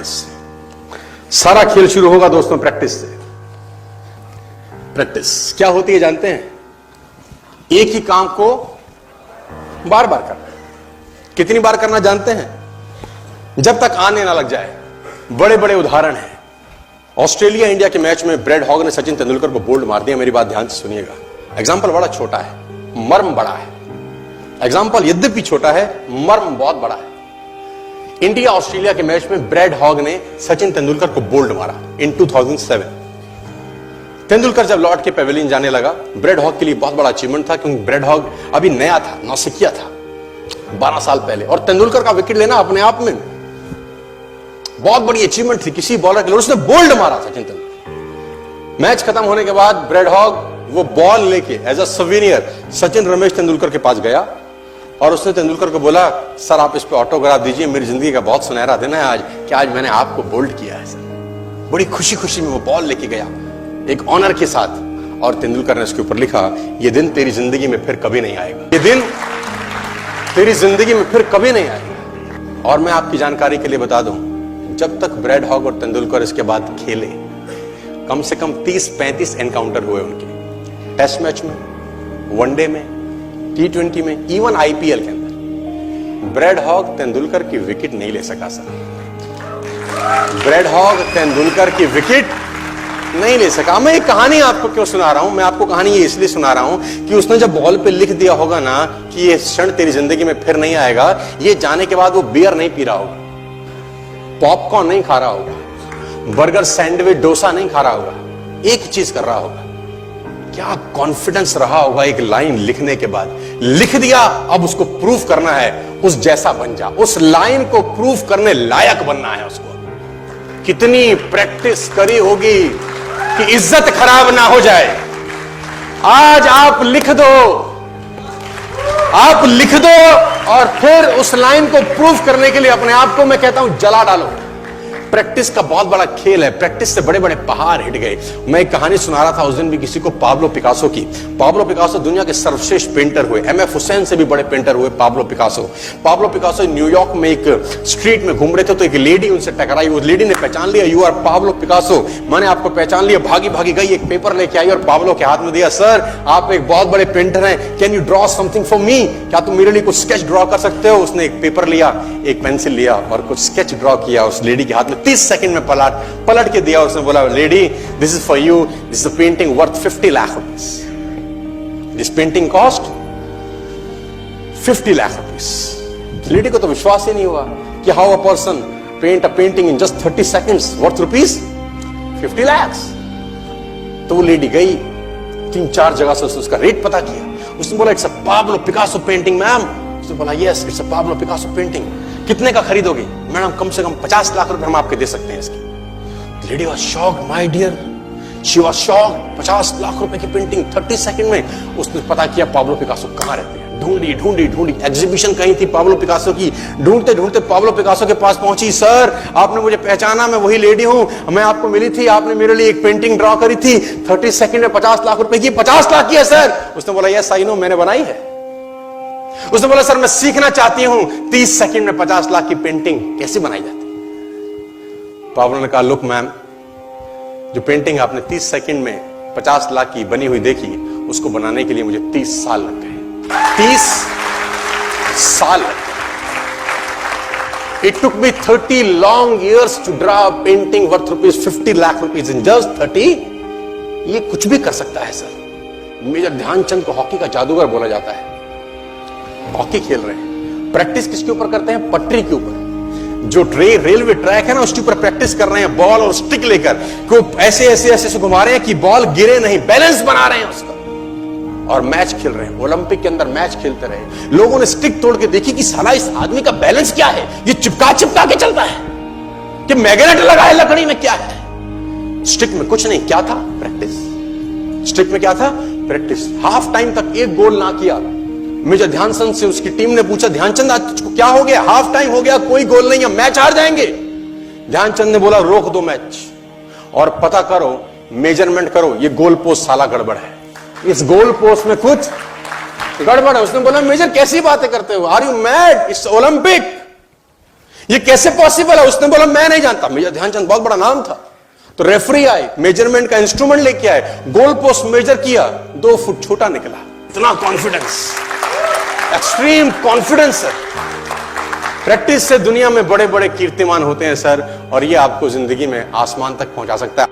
Practice से। सारा खेल शुरू होगा दोस्तों प्रैक्टिस से। प्रैक्टिस क्या होती है जानते हैं? एक ही काम को बार बार करना। कितनी बार करना जानते हैं? जब तक आने ना लग जाए। बड़े बड़े उदाहरण हैं। ऑस्ट्रेलिया इंडिया के मैच में ब्रेड हॉग ने सचिन तेंदुलकर को बोल्ड मार दिया। मेरी बात ध्यान से सुनिएगा। एग्जाम्पल बड़ा छोटा है, मर्म बड़ा है। एग्जाम्पल यद्यपि छोटा है, मर्म बहुत बड़ा है। इंडिया ऑस्ट्रेलिया के मैच में ब्रेड हॉग ने सचिन तेंदुलकर को बोल्ड मारा इन 2007। तेंदुलकर जब लौट के पेविलियन जाने लगा, ब्रेड हॉग के लिए बहुत बड़ा अचीवमेंट था, क्योंकि ब्रेड हॉग अभी नया था, नौसिखिया था 12 साल पहले, और तेंदुलकर का विकेट लेना अपने आप में बहुत बड़ी अचीवमेंट थी किसी बॉलर के लिए। उसने बोल्ड मारा सचिन तेंदुलकर। मैच खत्म होने के बाद ब्रेड हॉग वो बॉल लेके as a souvenir Sachin Ramesh Tendulkar के पास गया और उसने तेंदुलकर को बोला, सर आप इस पे ऑटोग्राफ दीजिए, मेरी जिंदगी का बहुत सुनहरा दिन है आज कि आज मैंने आपको बोल्ड किया है सर। बड़ी खुशी खुशी में वो बॉल लेके गया एक ऑनर के साथ, और तेंदुलकर ने उसके ऊपर लिखा, ये दिन तेरी जिंदगी में फिर कभी नहीं आएगा, ये दिन तेरी जिंदगी में फिर कभी नहीं आएगा। और मैं आपकी जानकारी के लिए बता दूं, जब तक ब्रेड हॉग और तेंदुलकर इसके बाद खेले, कम से कम 30-35 एनकाउंटर हुए उनके, टेस्ट मैच में, वनडे में, T20 में, इवन IPL के अंदर। ब्रेड हॉग तेंदुलकर की विकेट नहीं ले सका सर। ब्रेड हॉग तेंदुलकर की विकेट नहीं ले सका। मैं एक कहानी आपको क्यों सुना रहा हूं? मैं आपको कहानी ये इसलिए सुना रहा हूं कि उसने जब बॉल पे लिख दिया होगा ना कि ये क्षण तेरी जिंदगी में फिर नहीं आएगा, ये जाने के बाद वो बियर नहीं पी रहा होगा, पॉपकॉर्न नहीं खा रहा होगा, बर्गर, सैंडविच, डोसा नहीं खा रहा होगा, एक चीज कर रहा होगा। क्या कॉन्फिडेंस रहा होगा एक लाइन लिखने के बाद। लिख दिया, अब उसको प्रूफ करना है, उस जैसा बन जा, उस लाइन को प्रूफ करने लायक बनना है उसको। कितनी प्रैक्टिस करी होगी कि इज्जत खराब ना हो जाए। आज आप लिख दो, आप लिख दो, और फिर उस लाइन को प्रूफ करने के लिए अपने आप को मैं कहता हूं जला डालो। प्रैक्टिस का बहुत बड़ा खेल है। प्रैक्टिस से बड़े बड़े पहाड़ हिट गए। मैं एक कहानी सुना रहा था उस दिन भी किसी को, पाब्लो पिकासो की। पाब्लो पिकासो दुनिया के सर्वश्रेष्ठ पेंटर हुए, MF हुसैन से भी बड़े पेंटर हुए Pablo Picasso. Pablo Picasso New York में एक स्ट्रीट में घूम रहे थे तो एक लेडी उनसे टकराई। उस लेडी ने पहचान लिया, यू आर पाब्लो पिकासो, मैंने आपको पहचान लिया। भागी भागी गई, एक पेपर लेके आई और पाब्लो के हाथ में दिया। सर आप एक बहुत बड़े पेंटर हैं, can you draw something for me? क्या तुम मेरे लिए कुछ स्केच ड्रॉ कर सकते हो? उसने एक पेपर लिया, एक पेंसिल लिया और कुछ स्केच ड्रॉ किया उस लेडी के हाथ में। 30 सेकंड में पलट के दिया। उसने बोला, lady this is for you, this is a painting worth 50 lakh rupees. This painting cost 50 lakh rupees. Lady को तो विश्वास ही नहीं हुआ कि how a person paint a painting in just 30 seconds worth rupees 50 lakh. तो वो लेडी गई, 3-4 जगह से उसका रेट पता किया। उसने बोला, it's a Pablo Picasso painting ma'am. उसने बोला, yes it's a Pablo Picasso painting. कितने का खरीदोगे? मैडम कम से कम 50 लाख रुपए हम आपके दे सकते हैं इसकी। Lady was shocked, my dear, she was shocked. 50 lakh रुपए की पेंटिंग 30 सेकंड में। उसने पता किया पाब्लो पिकासो कहां रहते हैं। ढूंढी ढूंढी ढूंढी, एग्जीबिशन कहीं थी पाब्लो पिकासो की। ढूंढते ढूंढते पाब्लो पिकासो के पास पहुंची। सर आपने मुझे पहचाना, मैं वही लेडी हूं, मैं आपको मिली थी, आपने मेरे लिए एक पेंटिंग ड्रॉ करी थी 30 सेकंड में 50 लाख रुपए की। 50 लाख की है सर। उसने बोला, यस आई नो, मैंने बनाई है। उसने बोला, सर मैं सीखना चाहती हूं 30 सेकंड में 50 लाख की पेंटिंग कैसे बनाई जाती। पाब्लो ने कहा, लुक मैम, जो पेंटिंग आपने 30 सेकंड में 50 लाख की बनी हुई देखी, उसको बनाने के लिए मुझे 30 साल लग गए। 30 साल लग गए। It took me 30 long years to draw a painting worth rupees 50 lakh rupees in just 30। ये कुछ भी कर सकता है सर। मेजर ध्यानचंद को हॉकी का जादूगर बोला जाता है। हॉकी खेल रहे हैं, प्रैक्टिस किसके ऊपर करते हैं? पटरी के ऊपर। जो रेलवे ट्रैक है ना, उसके ऊपर प्रैक्टिस कर रहे हैं, बॉल और स्टिक लेकर को ऐसे ऐसे ऐसे से घुमा रहे हैं कि बॉल गिरे नहीं, बैलेंस बना रहे हैं उसका, और मैच खेल रहे हैं। ओलंपिक के अंदर मैच खेलते रहे। लोगों ने स्टिक तोड़ के देखी कि साला इस आदमी का बैलेंस क्या है, ये चिपका चिपका के चलता है कि मैग्नेट लगा है लकड़ी में, क्या है? स्टिक में कुछ नहीं, क्या था? प्रैक्टिस। स्टिक में क्या था? प्रैक्टिस। हाफ टाइम तक एक गोल ना किया। मेजर ध्यानचंद से उसकी टीम ने पूछा, ध्यानचंद आज तुझको क्या हो गया? हाफ टाइम हो गया, कोई गोल नहीं है, मैच हार जाएंगे। ध्यानचंद ने बोला, रोक दो मैच और पता करो, मेजरमेंट करो, ये गोल पोस्ट साला गड़बड़ है, इस गोल पोस्ट में कुछ गड़बड़ है। उसने बोला, मेजर कैसी बातें करते हो? Are you mad? It's Olympic, ये कैसे पॉसिबल है? उसने बोला मैं नहीं जानता। मेजर ध्यानचंद बहुत बड़ा नाम था। तो रेफरी आए, मेजरमेंट का इंस्ट्रूमेंट लेके आए, गोल पोस्ट मेजर किया, 2 फुट छोटा निकला। इतना कॉन्फिडेंस, एक्सट्रीम कॉन्फिडेंस है। प्रैक्टिस से दुनिया में बड़े बड़े कीर्तिमान होते हैं सर, और ये आपको जिंदगी में आसमान तक पहुंचा सकता है।